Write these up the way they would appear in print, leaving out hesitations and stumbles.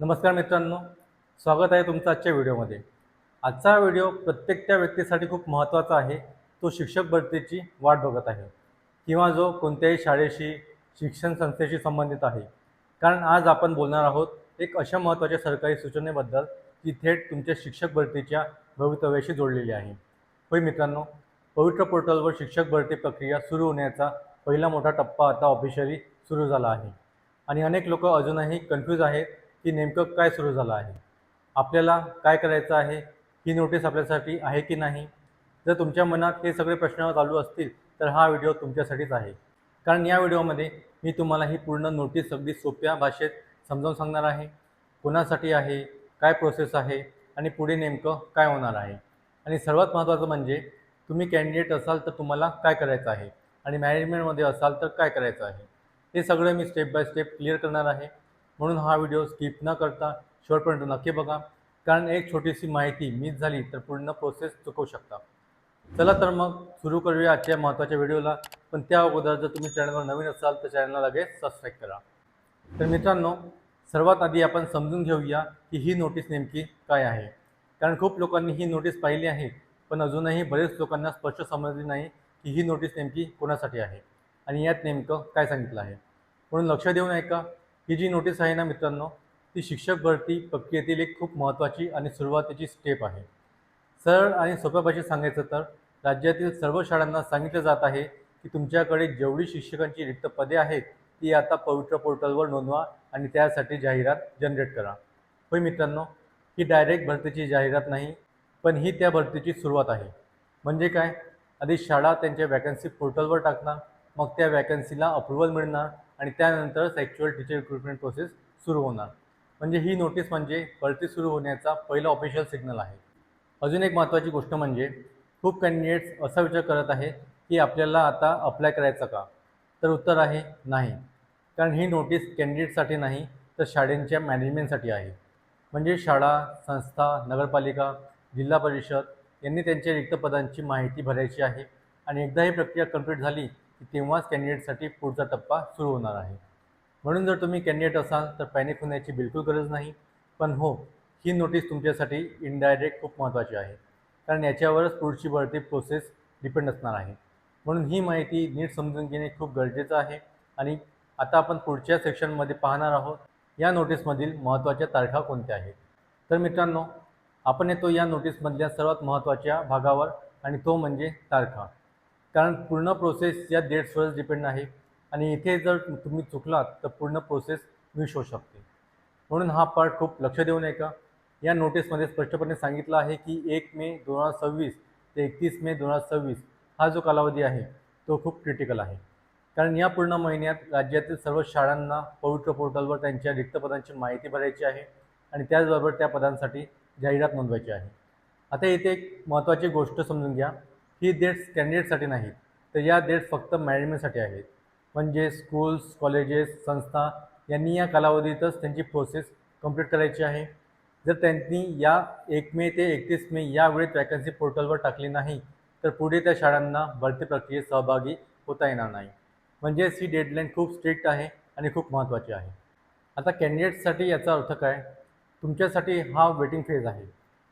नमस्कार मित्रांनो, स्वागत आहे तुमचं आजच्या व्हिडिओमध्ये। आजचा व्हिडिओ प्रत्येक त्या व्यक्तीसाठी खूप महत्त्वाचा आहे, तो शिक्षक भरतीची वाट बघत आहे किंवा जो कोणत्याही शाळेशी, शिक्षण संस्थेशी संबंधित आहे। कारण आज आपण बोलणार आहोत एक अशा महत्त्वाच्या सरकारी सूचनेबद्दल जी थेट तुमच्या शिक्षक भरतीच्या भवितव्याशी जोडलेली आहे। होय मित्रांनो, पवित्र पोर्टलवर शिक्षक भरती प्रक्रिया सुरू होण्याचा पहिला मोठा टप्पा आता ऑफिशियली सुरू झाला आहे आणि अनेक लोक अजूनही कन्फ्यूज आहेत की नेमकं काय सुरू झालं आहे, आपल्याला काय करायचं आहे, ही नोटीस आपल्यासाठी आहे की नाही। जर तुमच्या मनात हे सगळे प्रश्न चालू असतील तर हा व्हिडिओ तुमच्यासाठीच आहे। कारण या व्हिडिओमध्ये मी तुम्हाला ही पूर्ण नोटीस अगदी सोप्या भाषेत समजावून सांगणार आहे, कोणासाठी आहे, काय प्रोसेस आहे आणि पुढे नेमकं काय होणार आहे। आणि सर्वात महत्त्वाचं म्हणजे तुम्ही कॅन्डिडेट असाल तर तुम्हाला काय करायचं आहे आणि मॅनेजमेंटमध्ये असाल तर काय करायचं आहे, हे सगळं मी स्टेप बाय स्टेप क्लिअर करणार आहे। म्हणून हा व्हिडिओ स्किप न करता शेवटपर्यंत नक्की बघा, कारण एक छोटीशी माहिती मिस झाली तर पूर्ण प्रोसेस चुकवू शकता। चला तर मग सुरू करूया आजच्या महत्त्वाच्या व्हिडिओला। पण त्या अगोदर जर तुम्ही चॅनलवर नवीन असाल तर चॅनलला लगेच सबस्क्राईब करा। तर मित्रांनो, सर्वात आधी आपण समजून घेऊया की ही नोटीस नेमकी काय आहे। कारण खूप लोकांनी ही नोटीस पाहिली आहे, पण अजूनही बरेच लोकांना स्पष्ट समजले नाही की ही नोटीस नेमकी कोणासाठी आहे आणि यात नेमकं काय सांगितलं आहे। म्हणून लक्ष देऊन ऐका। ही जी नोटीस आहे ना मित्रांनो, ती शिक्षक भरती प्रक्रियेतील एक खूप महत्त्वाची आणि सुरुवातीची स्टेप आहे। सरळ आणि सोप्या भाषेत सांगायचं तर राज्यातील सर्व शाळांना सांगितलं जात आहे की तुमच्याकडे जेवढी शिक्षकांची रिक्त पदे आहेत ती आता पवित्र पोर्टलवर नोंदवा आणि त्यासाठी जाहिरात जनरेट करा। होय मित्रांनो, ही डायरेक्ट भरतीची जाहिरात नाही, पण ही त्या भरतीची सुरुवात आहे। म्हणजे काय, आधी शाळा त्यांच्या वॅकन्सी पोर्टलवर टाकणार, मग त्या वॅकन्सीला अप्रूव्हल मिळणार आणि त्यानंतरच ॲक्च्युअल टीचर रिक्रुटमेंट प्रोसेस सुरू होणार। म्हणजे ही नोटीस म्हणजे भरती सुरू होण्याचा पहिला ऑफिशियल सिग्नल आहे। अजून एक महत्त्वाची गोष्ट म्हणजे खूप कॅन्डिडेट्स असा विचार करत आहे की आपल्याला आता अप्लाय करायचं का, तर उत्तर आहे नाही। कारण ही नोटीस कॅन्डिडेटसाठी नाही तर शाळेंच्या मॅनेजमेंटसाठी आहे। म्हणजे शाळा, संस्था, नगरपालिका, जिल्हा परिषद यांनी त्यांच्या रिक्त पदांची माहिती भरायची आहे आणि एकदा ही प्रक्रिया कंप्लीट झाली की तेव्हाच कॅन्डिडेटसाठी पुढचा टप्पा सुरू होणार आहे। म्हणून जर तुम्ही कॅन्डिडेट असाल तर पॅनिक होण्याची बिलकुल गरज नाही। पण हो, ही नोटीस तुमच्यासाठी इनडायरेक्ट खूप महत्त्वाची आहे, कारण याच्यावरच पुढची भरती प्रोसेस डिपेंड असणार आहे। म्हणून ही माहिती नीट समजून घेणे खूप गरजेचं आहे। आणि आता आपण पुढच्या सेक्शनमध्ये पाहणार आहोत या नोटीसमधील महत्त्वाच्या तारखा कोणत्या आहेत। तर मित्रांनो, आपण येतो या नोटीसमधल्या सर्वात महत्त्वाच्या भागावर आणि तो म्हणजे तारखा। कारण पूर्ण प्रोसेस या डेट्सवरच डिपेंड आहे आणि इथे जर तुम्ही चुकलात तर पूर्ण प्रोसेस मिस होऊ शकते। म्हणून हा पार्ट खूप लक्ष देऊन ऐका। या नोटीसमध्ये स्पष्टपणे सांगितलं आहे की 1 मे 2026 ते 31 मे 2026 हा जो कालावधी आहे तो खूप क्रिटिकल आहे। कारण या पूर्ण महिन्यात राज्यातील सर्व शाळांना पवित्र पोर्टलवर त्यांच्या रिक्त पदांची माहिती भरायची आहे आणि त्याचबरोबर त्या पदांसाठी जाहिरात नोंदवायची आहे। आता इथे एक महत्त्वाची गोष्ट समजून घ्या, ही डेट्स कॅन्डिडेटसाठी नाहीत, तर या डेट्स फक्त मॅनेजमेंटसाठी आहेत। म्हणजे स्कूल्स, कॉलेजेस, संस्था यांनी या कालावधीतच त्यांची प्रोसेस कंप्लीट करायची आहे। जर त्यांनी या 1 मे ते 31 मे या वेळेत वॅकन्सी पोर्टलवर टाकली नाही तर पुढे त्या शाळांना भरती प्रक्रियेत सहभागी होता येणार नाही। म्हणजेच ही डेडलाईन खूप स्ट्रिक्ट आहे आणि खूप महत्त्वाची आहे। आता कॅन्डिडेट्ससाठी याचा अर्थ काय, तुमच्यासाठी हा वेटिंग फेज आहे।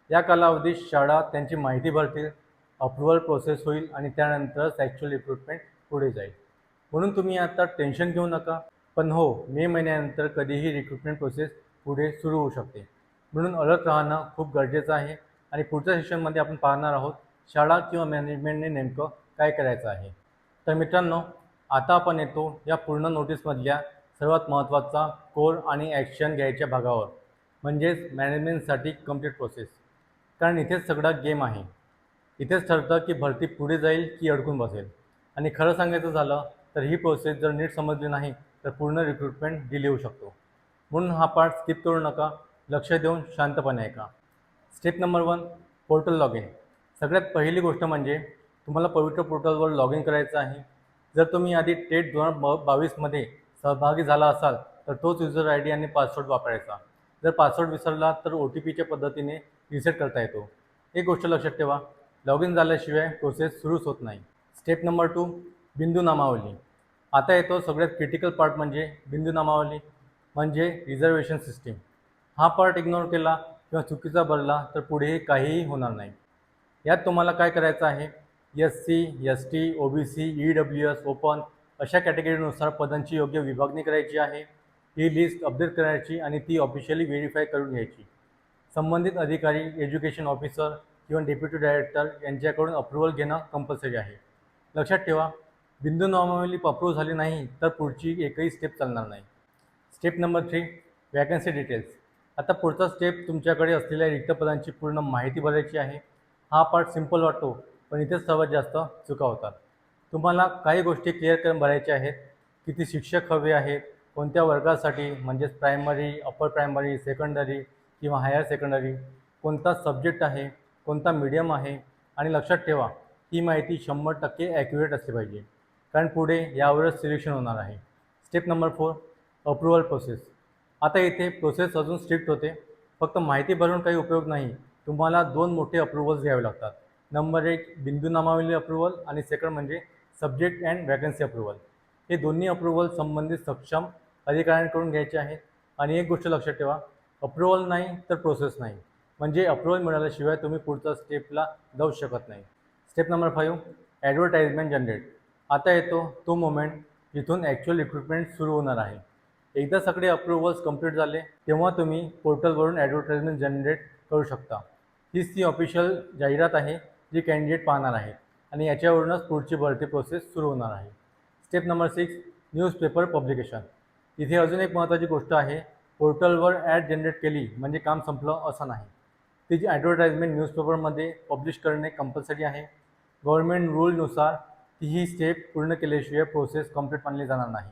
या कालावधीत शाळा त्यांची माहिती भरतील, अप्रूव्हल प्रोसेस होईल आणि त्यानंतरच ॲक्च्युअल रिक्रुटमेंट पुढे जाईल। म्हणून तुम्ही आता टेन्शन घेऊ नका। पण हो, मे महिन्यानंतर कधीही रिक्रुटमेंट प्रोसेस पुढे सुरू होऊ शकते। म्हणून अलर्ट राहणं खूप गरजेचं आहे। आणि पुढच्या सेशनमध्ये आपण पाहणार आहोत शाळा किंवा मॅनेजमेंटने नेमकं काय करायचं आहे। तर मित्रांनो, आता आपण येतो या पूर्ण नोटीसमधल्या सर्वात महत्त्वाचा कोर आणि ॲक्शन घ्यायच्या भागावर, म्हणजेच मॅनेजमेंटसाठी कंप्लीट प्रोसेस। कारण इथेच सगळा गेम आहे। इथेच ठरतं की भरती पुढे जाईल की अडकून बसेल। आणि खरं सांगायचं झालं तर ही प्रोसेस जर नीट समजली नाही तर पूर्ण रिक्रुटमेंट डिले होऊ शकतो। म्हणून हा पार्ट स्किप करू नका, लक्ष देऊन शांतपणे ऐका। Step number 1, portal log in. सगळ्यात पहिली गोष्ट म्हणजे तुम्हाला पवित्र पोर्टलवर लॉग इन करायचं आहे। जर तुम्ही आधी टेट 2022मध्ये सहभागी झाला असाल तर तोच यूजर आय डी आणि पासवर्ड वापरायचा। जर पासवर्ड विसरला तर OTPच्या पद्धतीने रिसेट करता येतो। एक गोष्ट लक्षात ठेवा, लॉग इन झाल्याशिवाय प्रोसेस सुरूच होत नाही। स्टेप नंबर 2, बिंदू नामावली। आता येतो सगळ्यात क्रिटिकल पार्ट म्हणजे बिंदू नामावली, म्हणजे रिझर्वेशन सिस्टीम। हा पार्ट इग्नोर केला किंवा चुकीचा भरला तर पुढेही काहीही होणार नाही. यात तुम्हाला काय करायचं आहे, SC, ST, OBC, EWS, open अशा कॅटेगरीनुसार पदांची योग्य विभागणी करायची आहे. ही लिस्ट अपडेट करायची आणि ती ऑफिशियली व्हेरीफाय करून घ्यायची. संबंधित अधिकारी, एज्युकेशन ऑफिसर किंवा डेप्युटी डायरेक्टर यांच्याकडून अप्रूव्हल घेणं कंपल्सरी आहे. लक्षात ठेवा, बिंदू नामावली अप्रूव्ह झाली नाही तर पुढची एकही स्टेप चालणार नाही. Step number 3, vacancy details. आता पुढचा स्टेप तुमच्याकडे असलेल्या रिक्त पदांची पूर्ण माहिती भरायची आहे. हा पार्ट सिंपल वाटतो, पण इथेच सर्वात जास्त चुका होतात. तुम्हाला काही गोष्टी क्लिअर करून भरायच्या आहेत. किती शिक्षक हवे आहेत, कोणत्या वर्गासाठी म्हणजेच प्रायमरी, अप्पर प्रायमरी, सेकंडरी किंवा हायर सेकंडरी, कोणता सब्जेक्ट आहे, कोणता मीडियम आहे. आणि लक्षात ठेवा, ही माहिती 100% ॲक्युरेट असली पाहिजे, कारण पुढे यावरच सिलेक्शन होणार आहे. Step number 4, approval process. आता इथे प्रोसेस अजून स्ट्रिक्ट होते. फक्त माहिती भरून काही उपयोग नाही. तुम्हाला 2 मोठे अप्रूव्हल्स घ्यावे लागतात. नंबर 1, बिंदू नामावली अप्रूव्हल आणि सेकंड म्हणजे सब्जेक्ट अँड वॅकन्सी अप्रूव्हल. हे दोन्ही अप्रूव्हल संबंधित सक्षम अधिकाऱ्यांकडून घ्यायचे आहेत. आणि एक गोष्ट लक्षात ठेवा, अप्रूव्हल नाही तर प्रोसेस नाही. म्हणजे अप्रूव्हल मिळाल्याशिवाय तुम्ही पुढच्या स्टेपला जाऊ शकत नाही. Step number 5, advertisement generate. आता येतो तो मोमेंट जिथून ॲक्च्युअल रिक्रुटमेंट सुरू होणार आहे. एकदा सगळे अप्रूव्हल्स कंप्लीट झाले तेव्हा तुम्ही पोर्टलवरून ॲडव्हर्टाइजमेंट जनरेट करू शकता. हीच ती ऑफिशियल जाहिरात आहे जी कॅन्डिडेट पाहणार आहेत आणि याच्यावरूनच पुढची भरती प्रोसेस सुरू होणार आहे. Step number 6, newspaper publication. इथे अजून एक महत्त्वाची गोष्ट आहे. पोर्टलवर ॲड जनरेट केली म्हणजे काम संपलं असं नाही. तिची ॲडव्हर्टाइजमेंट न्यूजपेपरमध्ये पब्लिश करणे कंपल्सरी आहे. गव्हर्नमेंट रूलनुसार ही स्टेप पूर्ण केल्याशिवाय प्रोसेस कंप्लीट मानली जाणार नाही.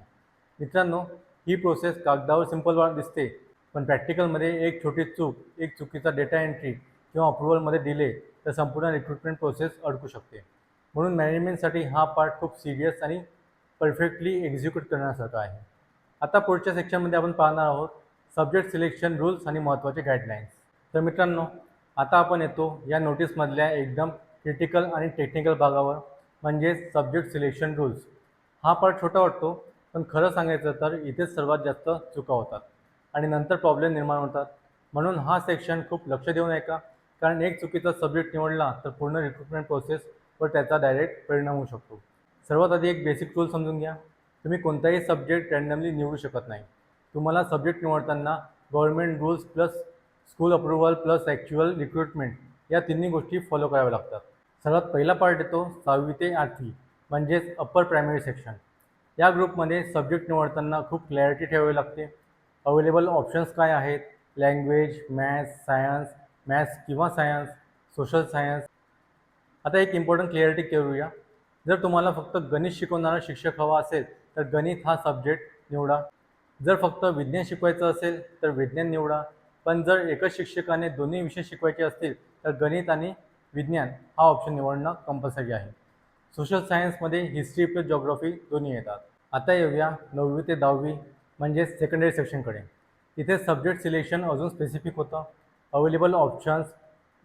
मित्रांनो, ही प्रोसेस कागदावर सिंपल दिसते, पण प्रॅक्टिकलमध्ये एक छोटी चूक, एक चुकीचा डेटा एंट्री किंवा अप्रूव्हलमध्ये डिले तर संपूर्ण रिक्रुटमेंट प्रोसेस अडकू शकते. म्हणून मॅनेजमेंटसाठी हा पार्ट खूप सिरियस आणि परफेक्टली एक्झिक्यूट करण्यासारखा आहे. आता पुढच्या सेक्शनमध्ये आपण पाहणार आहोत सब्जेक्ट सिलेक्शन रूल्स आणि महत्त्वाचे गाईडलाईन्स. तर मित्रांनो, आता आपण येतो या नोटीसमधल्या एकदम क्रिटिकल आणि टेक्निकल भागावर, म्हणजेच सब्जेक्ट सिलेक्शन रूल्स. हा पार्ट छोटा वाटतो, पण खरं सांगायचं तर इथेच सर्वात जास्त चुका होतात आणि नंतर प्रॉब्लेम निर्माण होतात. म्हणून हा सेक्शन खूप लक्ष देऊन ऐका, कारण एक चुकीचा सब्जेक्ट निवडला तर पूर्ण रिक्रुटमेंट प्रोसेसवर त्याचा डायरेक्ट परिणाम होऊ शकतो. सर्वात आधी एक बेसिक रूल समजून घ्या. तुम्ही कोणताही सब्जेक्ट रँडमली निवडू शकत नाही. तुम्हाला सब्जेक्ट निवडताना government rules plus school approval plus actual recruitment या तिन्ही गोष्टी फॉलो कराव्या लागतात. सर्वात पहिला पार्ट येतो 6वी ते 8वी म्हणजेच अप्पर प्रायमरी सेक्शन. या ग्रुपमध्ये सब्जेक्ट निवडताना खूप क्लॅरिटी ठेवावी लागते. अवेलेबल ऑप्शन्स काय आहेत, लँग्वेज, मॅथ्स किंवा सायन्स, सोशल सायन्स. आता एक इम्पॉर्टंट क्लिअरिटी करूया. जर तुम्हाला फक्त गणित शिकवणारा शिक्षक हवा असेल तर गणित हा सब्जेक्ट निवडा. जर फक्त विज्ञान शिकवायचं असेल तर विज्ञान निवडा. पण जर एकच शिक्षकाने दोन्ही विषय शिकवायचे असतील तर गणित आणि विज्ञान हा ऑप्शन निवडणं कंपल्सरी आहे. सोशल सायन्समध्ये हिस्ट्री प्लस जॉग्राफी दोन्ही येतात. आता येऊया 9वी ते 10वी म्हणजेच सेकंडरी सेक्शनकडे. इथे सब्जेक्ट सिलेक्शन अजून स्पेसिफिक होतं. अवेलेबल ऑप्शन्स,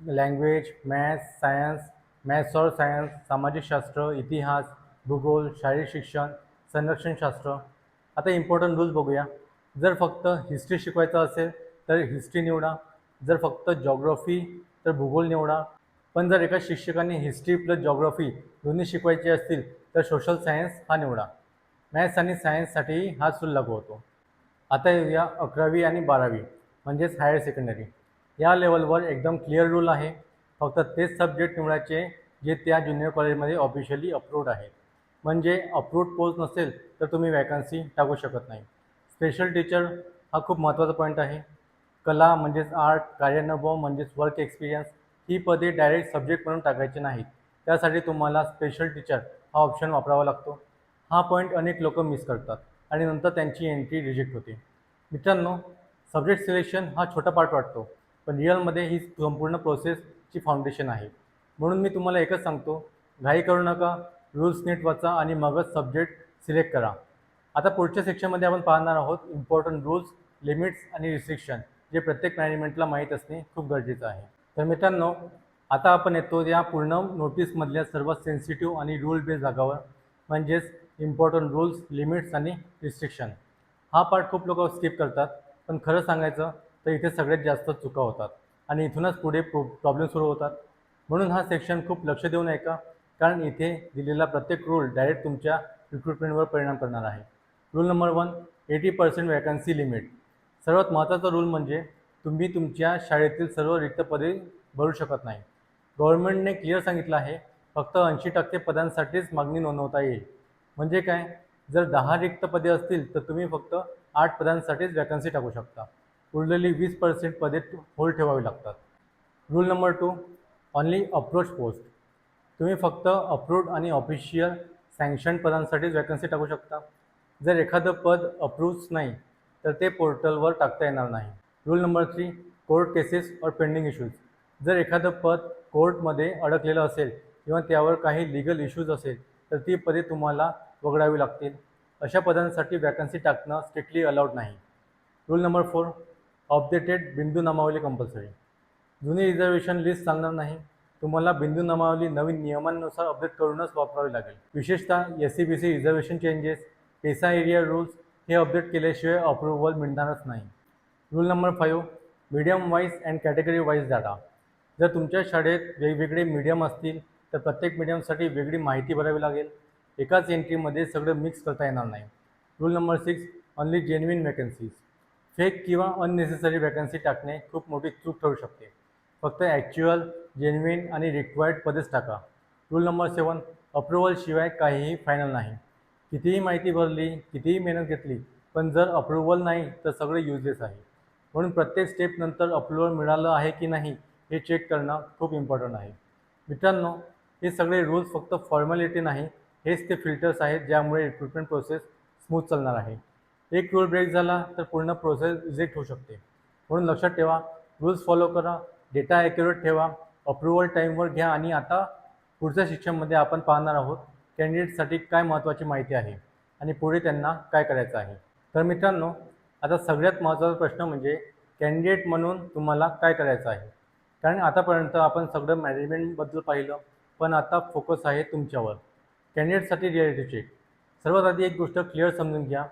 लँग्वेज, मॅथ्स और सायन्स, सामाजिक शास्त्र, इतिहास, भूगोल, शारीरिक शिक्षण, संरक्षणशास्त्र. आता इम्पॉर्टंट रूल्स बघूया. जर फक्त हिस्ट्री शिकवायचं असेल तर हिस्ट्री निवडा. जर फक्त जॉग्राफी तर भूगोल निवडा. पण जर एका शिक्षकाने हिस्ट्री प्लस जॉग्राफी दोन्ही शिकवायचे असतील तर सोशल सायन्स हा निवडा. मॅथ्स आणि सायन्ससाठीही हाच रूल लागू होतो. आता येऊया 11वी आणि 12वी म्हणजेच हायर सेकंडरी. या लेवलवर एकदम क्लिअर रूल आहे. फक्त तेच सब्जेक्ट निवडायचे जे त्या ज्युनियर कॉलेजमध्ये ऑफिशियली अप्रूव्ड आहे. म्हणजे अप्रूव्ड पोस्ट नसेल तर तुम्ही वॅकन्सी टाकू शकत नाही. स्पेशल टीचर हा खूप महत्त्वाचा पॉईंट आहे. कला म्हणजेच आर्ट, कार्यानुभव म्हणजेच वर्क एक्सपिरियन्स ही पदे डायरेक्ट सब्जेक्ट म्हणून टाकायची नाहीत. त्यासाठी तुम्हाला स्पेशल टीचर हा ऑप्शन वापरावा लागतो. हा पॉईंट अनेक लोक मिस करतात आणि नंतर त्यांची एंट्री रिजेक्ट होते. मित्रांनो, सब्जेक्ट सिलेक्शन हा छोटा पार्ट वाटतो, पण रिअलमध्ये ही संपूर्ण प्रोसेसची फाउंडेशन आहे. म्हणून मी तुम्हाला एकच सांगतो, घाई करू नका, रूल्स नीट वाचा आणि मगच सब्जेक्ट सिलेक्ट करा. आता पुढच्या सेक्शनमध्ये आपण पाहणार आहोत इम्पॉर्टंट रूल्स, लिमिट्स आणि रिस्ट्रिक्शन, जे प्रत्येक मॅनेजमेंटला माहीत असणे खूप गरजेचं आहे. तर मित्रांनो, आता आपण येतो या पूर्ण नोटीसमधल्या सर्वात सेन्सिटिव्ह आणि रूल बेस्ड भागावर, म्हणजेच इम्पॉर्टंट रूल्स, लिमिट्स आणि रिस्ट्रिक्शन. हा पार्ट खूप लोक स्किप करतात, पण खरं सांगायचं तर इथे सगळ्यात जास्त चुका होतात आणि इथूनच पुढे प्रॉब्लेम सुरू होतात. म्हणून हा सेक्शन खूप लक्ष देऊन ऐका, कारण इथे दिलेला प्रत्येक रूल डायरेक्ट तुमच्या रिक्रुटमेंटवर परिणाम करणार आहे. Rule number 1, 80% vacancy limit. सर्वात महत्त्वाचा रूल म्हणजे तुम्ही तुमच्या शाळेतील सर्व रिक्त पदे भरू शकत नाही. गव्हर्नमेंटने क्लिअर सांगितलं आहे, फक्त 80% पदांसाठीच मागणी नोंदवता येईल. म्हणजे काय, जर 10 रिक्त पदे असतील तर तुम्ही फक्त 8 पदांसाठीच वॅकन्सी टाकू शकता. उरलेली 20% पदे होल्ड ठेवावी लागतात. Rule number 2, only approach post. तुम्ही फक्त अप्रूव्ड आणि ऑफिशियल सँक्शन पदांसाठीच वॅकन्सी टाकू शकता. जर एखादं पद अप्रूव्ड नाही तर ते पोर्टलवर टाकता येणार नाही. रूल नंबर 3, कोर्ट केसेस और पेंडिंग इश्यूज. जर एखादं पद कोर्टमध्ये अडकलेलं असेल किंवा त्यावर काही लीगल इश्यूज असेल तर ती पदे तुम्हाला वगळावी लागतील. अशा पदांसाठी वॅकन्सी टाकणं स्ट्रिक्टली अलाउड नाही. रूल नंबर 4, अपडेटेड बिंदू नामावली कंपल्सरी. जुनी रिझर्वेशन लिस्ट चालणार नाही. तुम्हाला बिंदू नामावली नवीन नियमांनुसार अपडेट करूनच वापरावी लागेल. विशेषतः SC-BC reservation changes, PESA area rules हे अपडेट केल्याशिवाय अप्रुव्हल मिळणारच नाही. Rule number 5, medium wise and category wise data. जर तुमच्या शाळेत वेगवेगळे मीडियम असतील तर प्रत्येक मीडियमसाठी वेगळी माहिती भरावी लागेल. एकाच एंट्रीमध्ये सगळं मिक्स करता येणार नाही. Rule number 6, only genuine vacancies. Fake किंवा अननेसेसरी वॅकन्सी टाकणे खूप मोठी चूक ठरू शकते. फक्त ॲक्च्युअल, जेन्युइन आणि रिक्वायर्ड पदेच टाका. रूल नंबर 7, अप्रुव्हलशिवाय काहीही फायनल नाही. कितीही माहिती भरली, कितीही मेहनत घेतली, पण जर अप्रुव्हल नाही तर सगळे युजलेस आहे. म्हणून प्रत्येक स्टेपनंतर अप्रुव्हल मिळालं आहे की नाही हे चेक करणं खूप इम्पॉर्टंट आहे. मित्रांनो, हे सगळे रूल्स फक्त फॉर्मॅलिटी नाही, हेच ते फिल्टर्स आहेत ज्यामुळे रिक्रुटमेंट प्रोसेस स्मूथ चालणार आहे. एक रूल ब्रेक झाला तर पूर्ण प्रोसेस रिजेक्ट होऊ शकते. म्हणून लक्षात ठेवा, रूल्स फॉलो करा, डेटा ॲक्युरेट ठेवा, अप्रुव्हल टाईमवर घ्या. आणि आता पुढच्या सेक्शनमध्ये आपण पाहणार आहोत कॅन्डिडेटसाठी काय महत्त्वाची माहिती आहे आणि पुढे त्यांना काय करायचं आहे. तर मित्रांनो, आता सगळ्यात महत्त्वाचा प्रश्न म्हणजे कॅन्डिडेट म्हणून तुम्हाला काय करायचं आहे. कारण आतापर्यंत आपण सगळं मॅनेजमेंटबद्दल पाहिलं, पण आता फोकस आहे तुमच्यावर. कॅन्डिडेटसाठी रिॲलिटी चेक. सर्वात आधी एक गोष्ट क्लिअर समजून घ्या,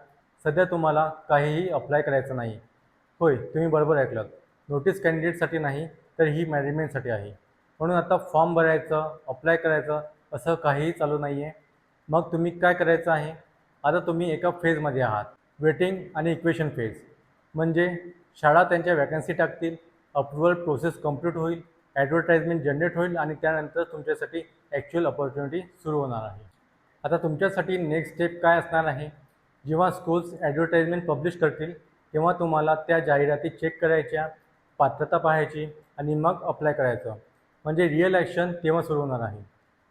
सध्या तुम्हाला काहीही अप्लाय करायचं नाही. होय, तुम्ही बरोबर ऐकलात. नोटीस कॅन्डिडेटसाठी नाही तर ही मॅनेजमेंटसाठी आहे. म्हणून आता फॉर्म भरायचं, अप्लाय करायचं असं काहीही चालू नाही आहे. मग तुम्ही काय करायचं आहे, आता तुम्ही एका फेजमध्ये आहात, वेटिंग आणि इक्वेशन फेज. म्हणजे शाळा त्यांच्या वॅकन्सी टाकतील, अप्रुव्हल प्रोसेस कंप्लीट होईल, ॲडव्हर्टाइजमेंट जनरेट होईल आणि त्यानंतर तुमच्यासाठी ॲक्च्युअल अपॉर्च्युनिटी सुरू होणार आहे. आता तुमच्यासाठी नेक्स्ट स्टेप काय असणार आहे, जेव्हा स्कूल्स ॲडव्हर्टाइजमेंट पब्लिश करतील तेव्हा तुम्हाला त्या जाहिराती चेक करायच्या, पात्रता पाहायची आणि मग अप्लाय करायचं. म्हणजे रिअल ॲक्शन तेव्हा सुरू होणार आहे.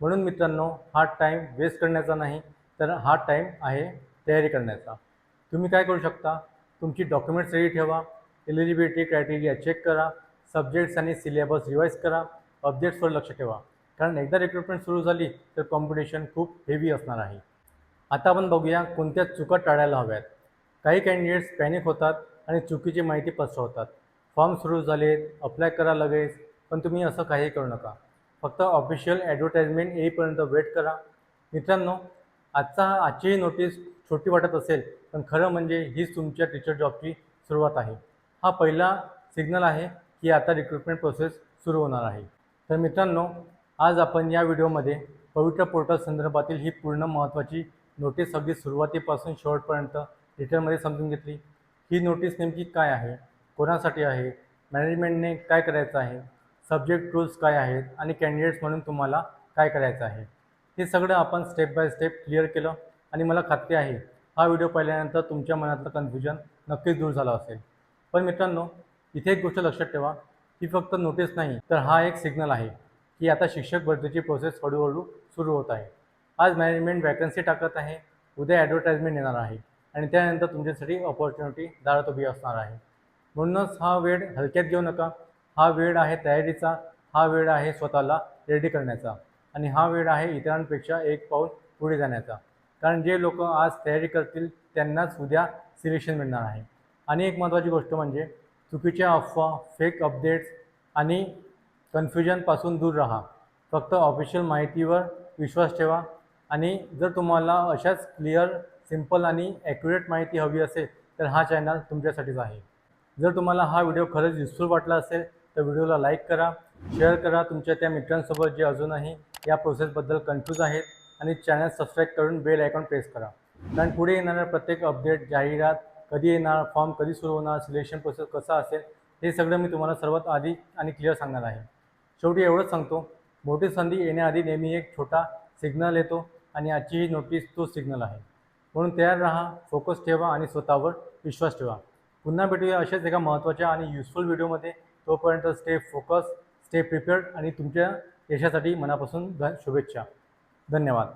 म्हणून मित्रांनो, हा टाईम वेस्ट करण्याचा नाही, तर हा टाईम आहे तयारी करण्याचा. तुम्ही काय करू शकता, तुमची डॉक्युमेंट्स रेडी ठेवा, एलिजिबिलिटी क्रायटेरिया चेक करा, सब्जेक्ट्स आणि सिलेबस रिवाईज करा, अपडेट्सवर लक्ष ठेवा. कारण एकदा रिक्रुटमेंट सुरू झाली तर कॉम्पिटिशन खूप हेवी असणार आहे. आता आपण बघूया कोणत्या चुका टाळायला हव्यात. काही कॅन्डिडेट्स पॅनिक होतात आणि चुकीची माहिती पसरवतात. फॉर्म सुरू झालेत, अप्लाय करा लगेच. पण तुम्ही असं काही करू नका. फक्त ऑफिशियल ॲडव्हर्टाइजमेंट येईपर्यंत वेट करा. मित्रांनो, आजची ही नोटीस छोटी वाटत असेल, पण खरं म्हणजे हीच तुमच्या टीचर जॉबची सुरुवात आहे. हा पहिला सिग्नल आहे की आता रिक्रुटमेंट प्रोसेस सुरू होणार आहे. तर मित्रांनो, आज आपण या व्हिडिओमध्ये पवित्र पोर्टल संदर्भातील ही पूर्ण महत्त्वाची नोटीस अगदी सुरुवातीपासून शेवटपर्यंत डिटेलमध्ये समजून घेतली. ही नोटीस नेमकी काय आहे, कोणासाठी आहे, मॅनेजमेंटने काय करायचं आहे, सब्जेक्ट रूल्स काय आहेत आणि कॅन्डिडेट्स म्हणून तुम्हाला काय करायचं आहे, हे सगळं आपण स्टेप बाय स्टेप क्लिअर केलं. आणि मला खात्री आहे हा व्हिडिओ पाहिल्यानंतर तुमच्या मनातलं कन्फ्युजन नक्कीच दूर झालं असेल. पण मित्रांनो, इथे एक गोष्ट लक्षात ठेवा, ही फक्त नोटीस नाही तर हा एक सिग्नल आहे की आता शिक्षक भरतीची प्रोसेस हळूहळू सुरू होत आहे. आज मॅनेजमेंट वॅकन्सी टाकत आहे, उद्या ॲडव्हर्टाइजमेंट येणार आहे आणि त्यानंतर तुमच्यासाठी अपॉर्च्युनिटी दारात उभी असणार आहे. म्हणूनच हा वेळ हलक्यात घेऊ नका. हा वेळ आहे तयारीचा, हा वेळ आहे स्वतःला रेडी करण्याचा आणि हा वेळ आहे इतरांपेक्षा एक पाऊल पुढे जाण्याचा. कारण जे लोक आज तयारी करतील त्यांनाच उद्या सिलेक्शन मिळणार आहे. आणि एक महत्त्वाची गोष्ट म्हणजे चुकीच्या अफवा, फेक अपडेट्स आणि कन्फ्युजनपासून दूर राहा. फक्त ऑफिशियल माहितीवर विश्वास ठेवा. आणि जर तुम्हाला अशाच क्लिअर, सिम्पल आणि ॲक्युरेट माहिती हवी असेल तर हा चॅनल तुमच्यासाठीच आहे. जर तुम्हाला हा व्हिडिओ खरंच युजफुल वाटला असेल तर व्हिडिओला लाईक करा, शेअर करा तुमच्या त्या मित्रांसोबत जे अजूनही या प्रोसेसबद्दल कन्फ्यूज आहेत, आणि चॅनल सबस्क्राईब करून बेल आयकॉन प्रेस करा. कारण पुढे येणाऱ्या प्रत्येक अपडेट, जाहिरात, कधी येणार, फॉर्म कधी सुरू होणार, सिलेक्शन प्रोसेस कसा असेल, हे सगळं मी तुम्हाला सर्वात आधी आणि क्लिअर सांगणार आहे. शेवटी एवढंच सांगतो, मोठी संधी येण्याआधी नेहमी एक छोटा सिग्नल येतो आणि आजची ही नोटीस तो सिग्नल आहे. म्हणून तयार राहा, फोकस ठेवा आणि स्वतःवर विश्वास ठेवा. पुन्हा भेटूया अशाच एका महत्त्वाच्या आणि युजफुल व्हिडिओमध्ये. तोपर्यंत स्टे फोकस, स्टे प्रिपेअर्ड आणि तुमच्या यशासाठी मनापासून शुभेच्छा. धन्यवाद.